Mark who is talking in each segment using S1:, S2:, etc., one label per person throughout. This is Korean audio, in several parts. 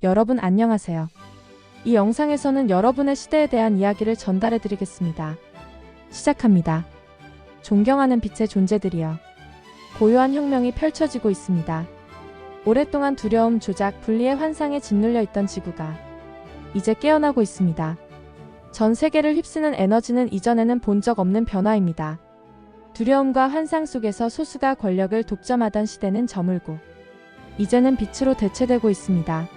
S1: 여러분 안녕하세요. 이 영상에서는 여러분의 시대에 대한 이야기를 전달해 드리겠습니다. 시작합니다. 존경하는 빛의 존재들이여. 고요한 혁명이 펼쳐지고 있습니다. 오랫동안 두려움, 조작, 분리의 환상에 짓눌려 있던 지구가 이제 깨어나고 있습니다. 전 세계를 휩쓰는 에너지는 이전에는 본 적 없는 변화입니다. 두려움과 환상 속에서 소수가 권력을 독점하던 시대는 저물고 이제는 빛으로 대체되고 있습니다.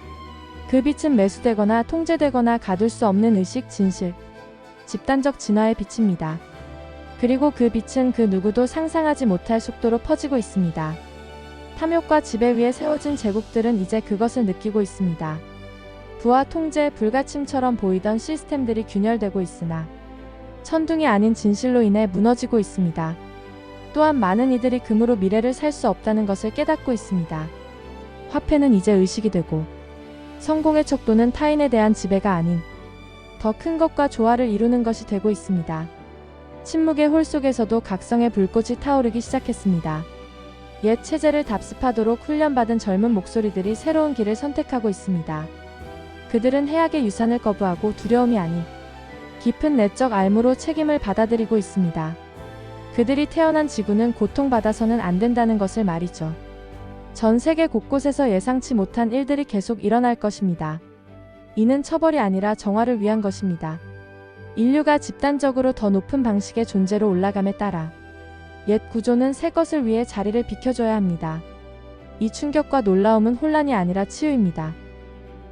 S1: 그 빛은 매수되거나 통제되거나 가둘 수 없는 의식, 진실, 집단적 진화의 빛입니다. 그리고 그 빛은 그 누구도 상상하지 못할 속도로 퍼지고 있습니다. 탐욕과 지배 위에 세워진 제국들은 이제 그것을 느끼고 있습니다. 부와 통제, 불가침처럼 보이던 시스템들이 균열되고 있으나 천둥이 아닌 진실로 인해 무너지고 있습니다. 또한 많은 이들이 금으로 미래를 살 수 없다는 것을 깨닫고 있습니다. 화폐는 이제 의식이 되고 성공의 척도는 타인에 대한 지배가 아닌 더 큰 것과 조화를 이루는 것이 되고 있습니다. 침묵의 홀 속에서도 각성의 불꽃이 타오르기 시작했습니다. 옛 체제를 답습하도록 훈련받은 젊은 목소리들이 새로운 길을 선택하고 있습니다. 그들은 해악의 유산을 거부하고 두려움이 아닌 깊은 내적 알무로 책임을 받아들이고 있습니다. 그들이 태어난 지구는 고통받아서는 안 된다는 것을 말이죠. 전 세계 곳곳에서 예상치 못한 일들이 계속 일어날 것입니다. 이는 처벌이 아니라 정화를 위한 것입니다. 인류가 집단적으로 더 높은 방식의 존재로 올라감에 따라 옛 구조는 새 것을 위해 자리를 비켜줘야 합니다. 이 충격과 놀라움은 혼란이 아니라 치유입니다.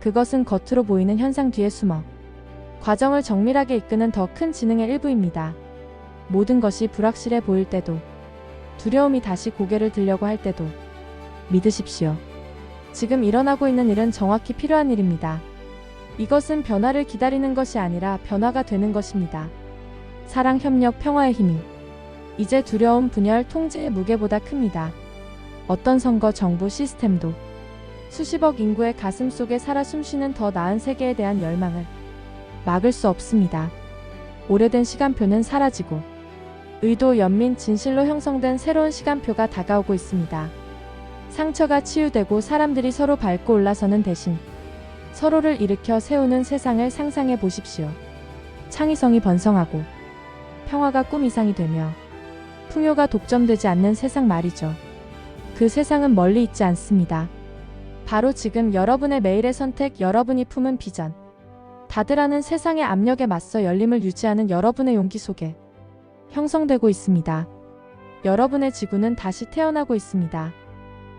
S1: 그것은 겉으로 보이는 현상 뒤에 숨어 과정을 정밀하게 이끄는 더 큰 지능의 일부입니다. 모든 것이 불확실해 보일 때도, 두려움이 다시 고개를 들려고 할 때도 믿으십시오. 지금 일어나고 있는 일은 정확히 필요한 일입니다. 이것은 변화를 기다리는 것이 아니라 변화가 되는 것입니다. 사랑, 협력, 평화의 힘이 이제 두려움, 분열, 통제의 무게보다 큽니다. 어떤 선거, 정부, 시스템도 수십억 인구의 가슴 속에 살아 숨쉬는 더 나은 세계에 대한 열망을 막을 수 없습니다. 오래된 시간표는 사라지고 의도, 연민, 진실로 형성된 새로운 시간표가 다가오고 있습니다. 상처가 치유되고 사람들이 서로 밟고 올라서는 대신 서로를 일으켜 세우는 세상을 상상해 보십시오. 창의성이 번성하고 평화가 꿈 이상이 되며 풍요가 독점되지 않는 세상 말이죠. 그 세상은 멀리 있지 않습니다. 바로 지금 여러분의 매일의 선택, 여러분이 품은 비전, 다들 아는 세상의 압력에 맞서 열림을 유지하는 여러분의 용기 속에 형성되고 있습니다. 여러분의 지구는 다시 태어나고 있습니다.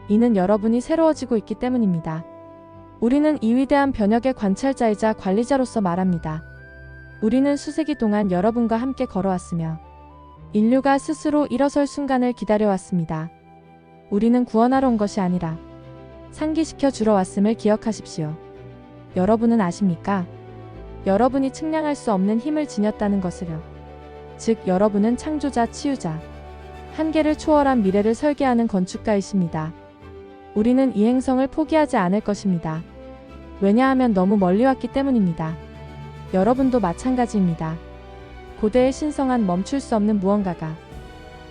S1: 이는 여러분이 새로워지고 있기 때문입니다. 우리는 이 위대한 변혁의 관찰자이자 관리자로서 말합니다. 우리는 수세기 동안 여러분과 함께 걸어왔으며 인류가 스스로 일어설 순간을 기다려왔습니다. 우리는 구원하러 온 것이 아니라 상기시켜 주러 왔음을 기억하십시오. 여러분은 아십니까? 여러분이 측량할 수 없는 힘을 지녔다는 것을요. 즉, 여러분은 창조자, 치유자, 한계를 초월한 미래를 설계하는 건축가이십니다. 우리는 이 행성을 포기하지 않을 것입니다. 왜냐하면 너무 멀리 왔기 때문입니다. 여러분도 마찬가지입니다. 고대의 신성한 멈출 수 없는 무언가가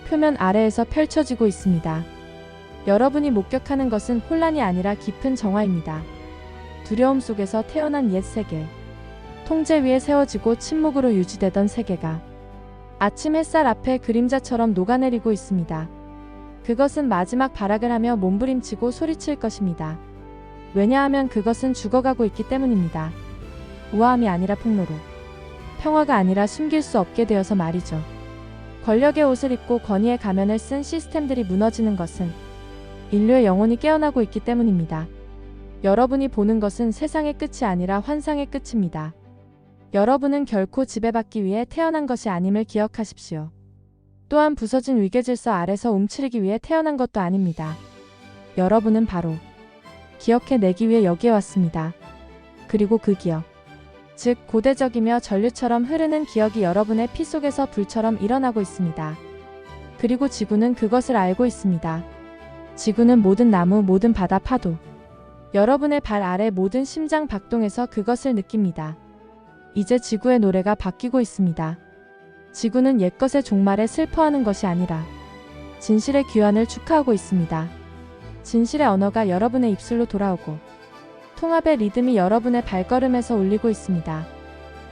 S1: 표면 아래에서 펼쳐지고 있습니다. 여러분이 목격하는 것은 혼란이 아니라 깊은 정화입니다. 두려움 속에서 태어난 옛 세계, 통제 위에 세워지고 침묵으로 유지되던 세계가 아침 햇살 앞에 그림자처럼 녹아내리고 있습니다. 그것은 마지막 발악을 하며 몸부림치고 소리칠 것입니다. 왜냐하면 그것은 죽어가고 있기 때문입니다. 우아함이 아니라 폭로로, 평화가 아니라 숨길 수 없게 되어서 말이죠. 권력의 옷을 입고 권위의 가면을 쓴 시스템들이 무너지는 것은 인류의 영혼이 깨어나고 있기 때문입니다. 여러분이 보는 것은 세상의 끝이 아니라 환상의 끝입니다. 여러분은 결코 지배받기 위해 태어난 것이 아님을 기억하십시오. 또한 부서진 위계질서 아래서 움츠리기 위해 태어난 것도 아닙니다. 여러분은 바로 기억해내기 위해 여기에 왔습니다. 그리고 그 기억, 즉 고대적이며 전류처럼 흐르는 기억이 여러분의 피 속에서 불처럼 일어나고 있습니다. 그리고 지구는 그것을 알고 있습니다. 지구는 모든 나무, 모든 바다, 파도, 여러분의 발 아래 모든 심장 박동에서 그것을 느낍니다. 이제 지구의 노래가 바뀌고 있습니다. 지구는 옛것의 종말에 슬퍼하는 것이 아니라 진실의 귀환을 축하하고 있습니다. 진실의 언어가 여러분의 입술로 돌아오고 통합의 리듬이 여러분의 발걸음에서 울리고 있습니다.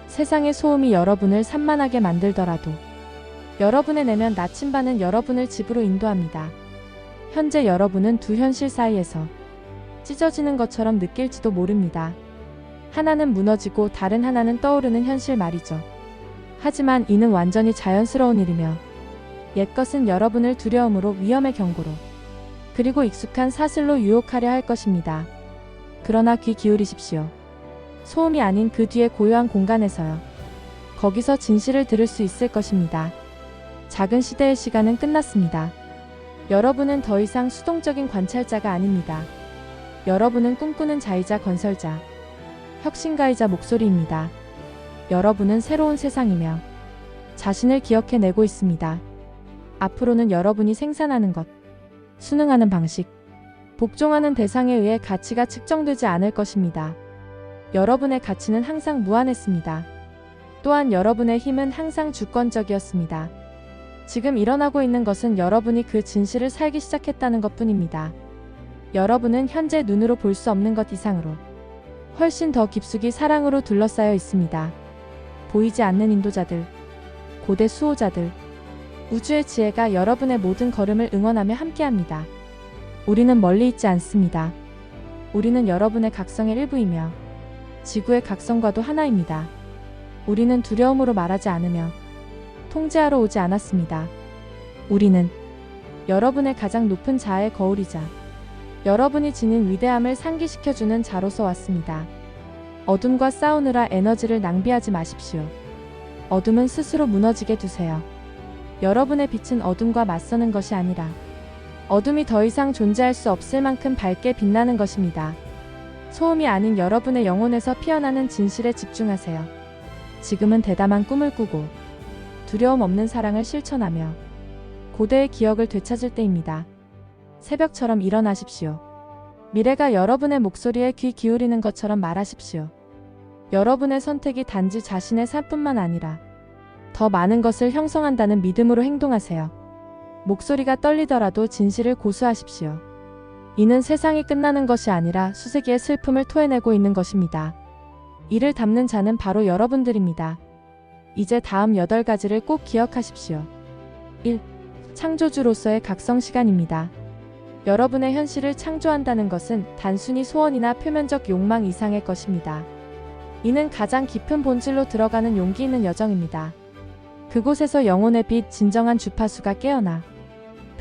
S1: 세상의 소음이 여러분을 산만하게 만들더라도 여러분의 내면 나침반은 여러분을 집으로 인도합니다. 현재 여러분은 두 현실 사이에서 찢어지는 것처럼 느낄지도 모릅니다. 하나는 무너지고 다른 하나는 떠오르는 현실 말이죠. 하지만 이는 완전히 자연스러운 일이며 옛것은 여러분을 두려움으로, 위험의 경고로, 그리고 익숙한 사슬로 유혹하려 할 것입니다. 그러나 귀 기울이십시오. 소음이 아닌 그 뒤의 고요한 공간에서요. 거기서 진실을 들을 수 있을 것입니다. 작은 시대의 시간은 끝났습니다. 여러분은 더 이상 수동적인 관찰자가 아닙니다. 여러분은 꿈꾸는 자이자 건설자, 혁신가이자 목소리입니다. 여러분은 새로운 세상이며 자신을 기억해내고 있습니다. 앞으로는 여러분이 생산하는 것, 순응하는 방식, 복종하는 대상에 의해 가치가 측정되지 않을 것입니다. 여러분의 가치는 항상 무한했습니다. 또한 여러분의 힘은 항상 주권적이었습니다. 지금 일어나고 있는 것은 여러분이 그 진실을 살기 시작했다는 것뿐입니다. 여러분은 현재 눈으로 볼 수 없는 것 이상으로 훨씬 더 깊숙이 사랑으로 둘러싸여 있습니다. 보이지 않는 인도자들, 고대 수호자들, 우주의 지혜가 여러분의 모든 걸음을 응원하며 함께합니다. 우리는 멀리 있지 않습니다. 우리는 여러분의 각성의 일부이며 지구의 각성과도 하나입니다. 우리는 두려움으로 말하지 않으며 통제하러 오지 않았습니다. 우리는 여러분의 가장 높은 자아의 거울이자 여러분이 지닌 위대함을 상기시켜주는 자로서 왔습니다. 어둠과 싸우느라 에너지를 낭비하지 마십시오. 어둠은 스스로 무너지게 두세요. 여러분의 빛은 어둠과 맞서는 것이 아니라 어둠이 더 이상 존재할 수 없을 만큼 밝게 빛나는 것입니다. 소음이 아닌 여러분의 영혼에서 피어나는 진실에 집중하세요. 지금은 대담한 꿈을 꾸고 두려움 없는 사랑을 실천하며 고대의 기억을 되찾을 때입니다. 새벽처럼 일어나십시오. 미래가 여러분의 목소리에 귀 기울이는 것처럼 말하십시오. 여러분의 선택이 단지 자신의 삶뿐만 아니라 더 많은 것을 형성한다는 믿음으로 행동하세요. 목소리가 떨리더라도 진실을 고수하십시오. 이는 세상이 끝나는 것이 아니라 수세기의 슬픔을 토해내고 있는 것입니다. 이를 담는 자는 바로 여러분들입니다. 이제 다음 8가지를 꼭 기억하십시오. 1. 창조주로서의 각성 시간입니다. 여러분의 현실을 창조한다는 것은 단순히 소원이나 표면적 욕망 이상의 것입니다. 이는 가장 깊은 본질로 들어가는 용기 있는 여정입니다. 그곳에서 영혼의 빛, 진정한 주파수가 깨어나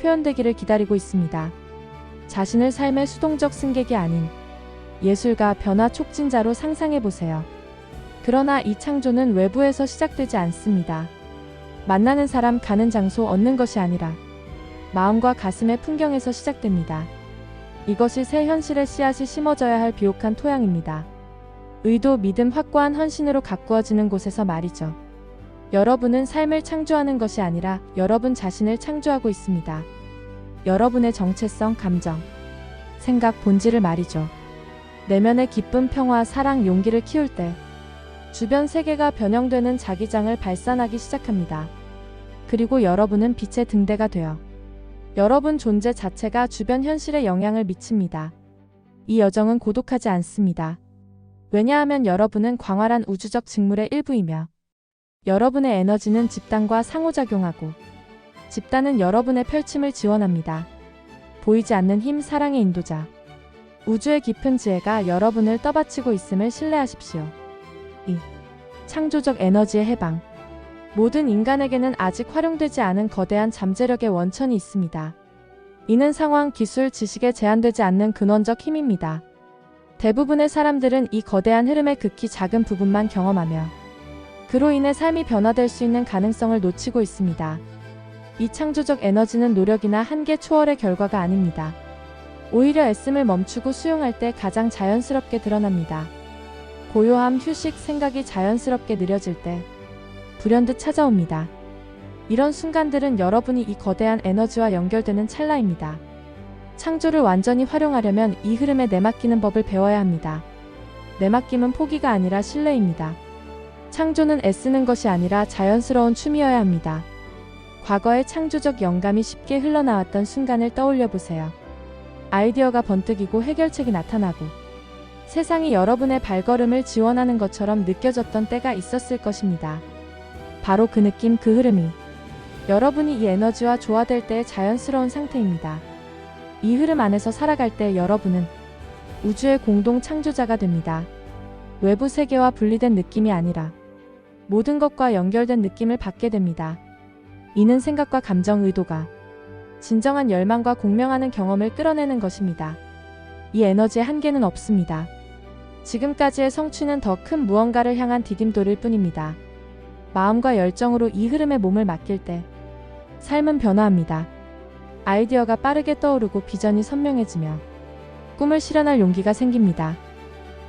S1: 표현되기를 기다리고 있습니다. 자신을 삶의 수동적 승객이 아닌 예술가, 변화 촉진자로 상상해보세요. 그러나 이 창조는 외부에서 시작되지 않습니다. 만나는 사람, 가는 장소, 얻는 것이 아니라 마음과 가슴의 풍경에서 시작됩니다. 이것이 새 현실의 씨앗이 심어져야 할 비옥한 토양입니다. 의도, 믿음, 확고한 헌신으로 가꾸어지는 곳에서 말이죠. 여러분은 삶을 창조하는 것이 아니라 여러분 자신을 창조하고 있습니다. 여러분의 정체성, 감정, 생각, 본질을 말이죠. 내면의 기쁨, 평화, 사랑, 용기를 키울 때 주변 세계가 변형되는 자기장을 발산하기 시작합니다. 그리고 여러분은 빛의 등대가 되어 여러분 존재 자체가 주변 현실에 영향을 미칩니다. 이 여정은 고독하지 않습니다. 왜냐하면 여러분은 광활한 우주적 직물의 일부이며 여러분의 에너지는 집단과 상호작용하고 집단은 여러분의 펼침을 지원합니다. 보이지 않는 힘, 사랑의 인도자, 우주의 깊은 지혜가 여러분을 떠받치고 있음을 신뢰하십시오. 2. 창조적 에너지의 해방. 모든 인간에게는 아직 활용되지 않은 거대한 잠재력의 원천이 있습니다. 이는 상황, 기술, 지식에 제한되지 않는 근원적 힘입니다. 대부분의 사람들은 이 거대한 흐름의 극히 작은 부분만 경험하며 그로 인해 삶이 변화될 수 있는 가능성을 놓치고 있습니다. 이 창조적 에너지는 노력이나 한계 초월의 결과가 아닙니다. 오히려 애씀을 멈추고 수용할 때 가장 자연스럽게 드러납니다. 고요함, 휴식, 생각이 자연스럽게 느려질 때 불현듯 찾아옵니다. 이런 순간들은 여러분이 이 거대한 에너지와 연결되는 찰나입니다. 창조를 완전히 활용하려면 이 흐름에 내맡기는 법을 배워야 합니다. 내맡김은 포기가 아니라 신뢰입니다. 창조는 애쓰는 것이 아니라 자연스러운 춤이어야 합니다. 과거의 창조적 영감이 쉽게 흘러나왔던 순간을 떠올려 보세요. 아이디어가 번뜩이고 해결책이 나타나고 세상이 여러분의 발걸음을 지원하는 것처럼 느껴졌던 때가 있었을 것입니다. 바로 그 느낌, 그 흐름이 여러분이 이 에너지와 조화될 때의 자연스러운 상태입니다. 이 흐름 안에서 살아갈 때 여러분은 우주의 공동 창조자가 됩니다. 외부 세계와 분리된 느낌이 아니라 모든 것과 연결된 느낌을 받게 됩니다. 이는 생각과 감정, 의도가 진정한 열망과 공명하는 경험을 끌어내는 것입니다. 이 에너지에 한계는 없습니다. 지금까지의 성취는 더 큰 무언가를 향한 디딤돌일 뿐입니다. 마음과 열정으로 이 흐름에 몸을 맡길 때 삶은 변화합니다. 아이디어가 빠르게 떠오르고 비전이 선명해지며 꿈을 실현할 용기가 생깁니다.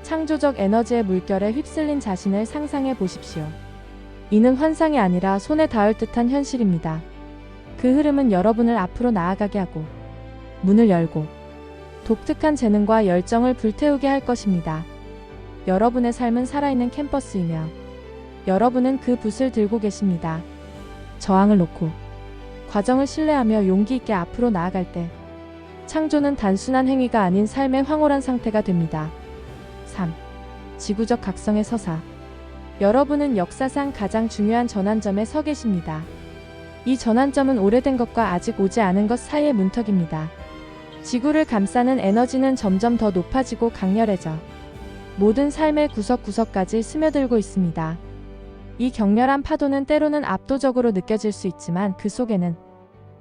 S1: 창조적 에너지의 물결에 휩쓸린 자신을 상상해 보십시오. 이는 환상이 아니라 손에 닿을 듯한 현실입니다. 그 흐름은 여러분을 앞으로 나아가게 하고 문을 열고 독특한 재능과 열정을 불태우게 할 것입니다. 여러분의 삶은 살아있는 캠퍼스이며 여러분은 그 붓을 들고 계십니다. 저항을 놓고 과정을 신뢰하며 용기 있게 앞으로 나아갈 때 창조는 단순한 행위가 아닌 삶의 황홀한 상태가 됩니다. 3. 지구적 각성의 서사. 여러분은 역사상 가장 중요한 전환점에 서 계십니다. 이 전환점은 오래된 것과 아직 오지 않은 것 사이의 문턱입니다. 지구를 감싸는 에너지는 점점 더 높아지고 강렬해져 모든 삶의 구석구석까지 스며들고 있습니다. 이 격렬한 파도는 때로는 압도적으로 느껴질 수 있지만 그 속에는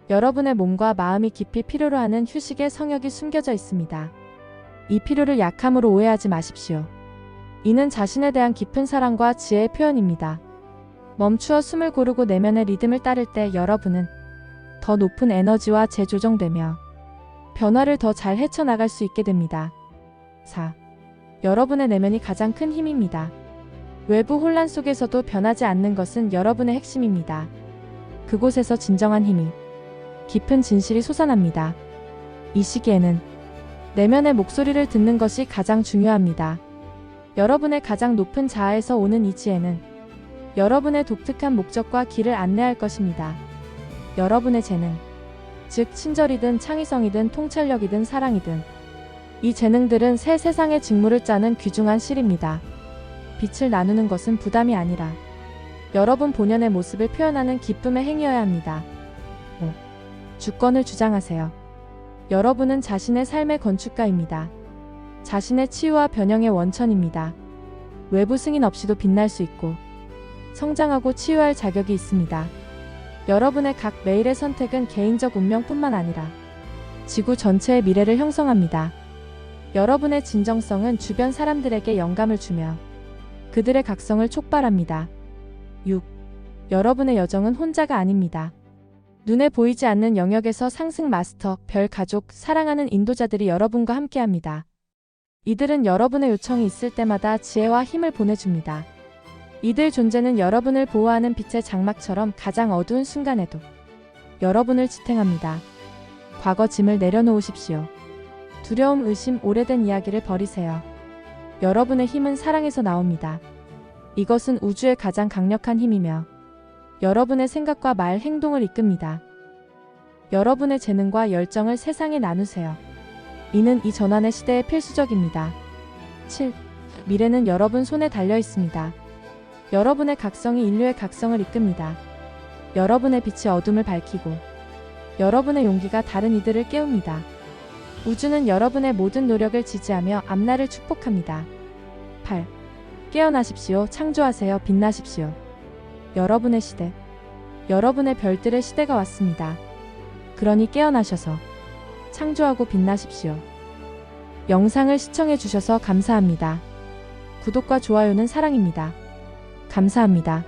S1: 여러분의 몸과 마음이 깊이 필요로 하는 휴식의 성역이 숨겨져 있습니다. 이 필요를 약함으로 오해하지 마십시오. 이는 자신에 대한 깊은 사랑과 지혜의 표현입니다. 멈추어 숨을 고르고 내면의 리듬을 따를 때 여러분은 더 높은 에너지와 재조정되며 변화를 더 잘 헤쳐나갈 수 있게 됩니다. 4. 여러분의 내면이 가장 큰 힘입니다. 외부 혼란 속에서도 변하지 않는 것은 여러분의 핵심입니다. 그곳에서 진정한 힘이, 깊은 진실이 솟아납니다. 이 시기에는 내면의 목소리를 듣는 것이 가장 중요합니다. 여러분의 가장 높은 자아에서 오는 이 지혜는 여러분의 독특한 목적과 길을 안내할 것입니다. 여러분의 재능, 즉 친절이든 창의성이든 통찰력이든 사랑이든 이 재능들은 새 세상의 직무를 짜는 귀중한 실입니다. 빛을 나누는 것은 부담이 아니라 여러분 본연의 모습을 표현하는 기쁨의 행위여야 합니다. 5. 주권을 주장하세요. 여러분은 자신의 삶의 건축가입니다. 자신의 치유와 변형의 원천입니다. 외부 승인 없이도 빛날 수 있고 성장하고 치유할 자격이 있습니다. 여러분의 각 매일의 선택은 개인적 운명뿐만 아니라 지구 전체의 미래를 형성합니다. 여러분의 진정성은 주변 사람들에게 영감을 주며 그들의 각성을 촉발합니다. 6. 여러분의 여정은 혼자가 아닙니다. 눈에 보이지 않는 영역에서 상승 마스터, 별 가족, 사랑하는 인도자들이 여러분과 함께합니다. 이들은 여러분의 요청이 있을 때마다 지혜와 힘을 보내줍니다. 이들 존재는 여러분을 보호하는 빛의 장막처럼 가장 어두운 순간에도 여러분을 지탱합니다. 과거 짐을 내려놓으십시오. 두려움, 의심, 오래된 이야기를 버리세요. 여러분의 힘은 사랑에서 나옵니다. 이것은 우주의 가장 강력한 힘이며 여러분의 생각과 말, 행동을 이끕니다. 여러분의 재능과 열정을 세상에 나누세요. 이는 이 전환의 시대에 필수적입니다. 7. 미래는 여러분 손에 달려 있습니다. 여러분의 각성이 인류의 각성을 이끕니다. 여러분의 빛이 어둠을 밝히고 여러분의 용기가 다른 이들을 깨웁니다. 우주는 여러분의 모든 노력을 지지하며 앞날을 축복합니다. 8. 깨어나십시오. 창조하세요. 빛나십시오. 여러분의 시대, 여러분의 별들의 시대가 왔습니다. 그러니 깨어나셔서 창조하고 빛나십시오. 영상을 시청해 주셔서 감사합니다. 구독과 좋아요는 사랑입니다. 감사합니다.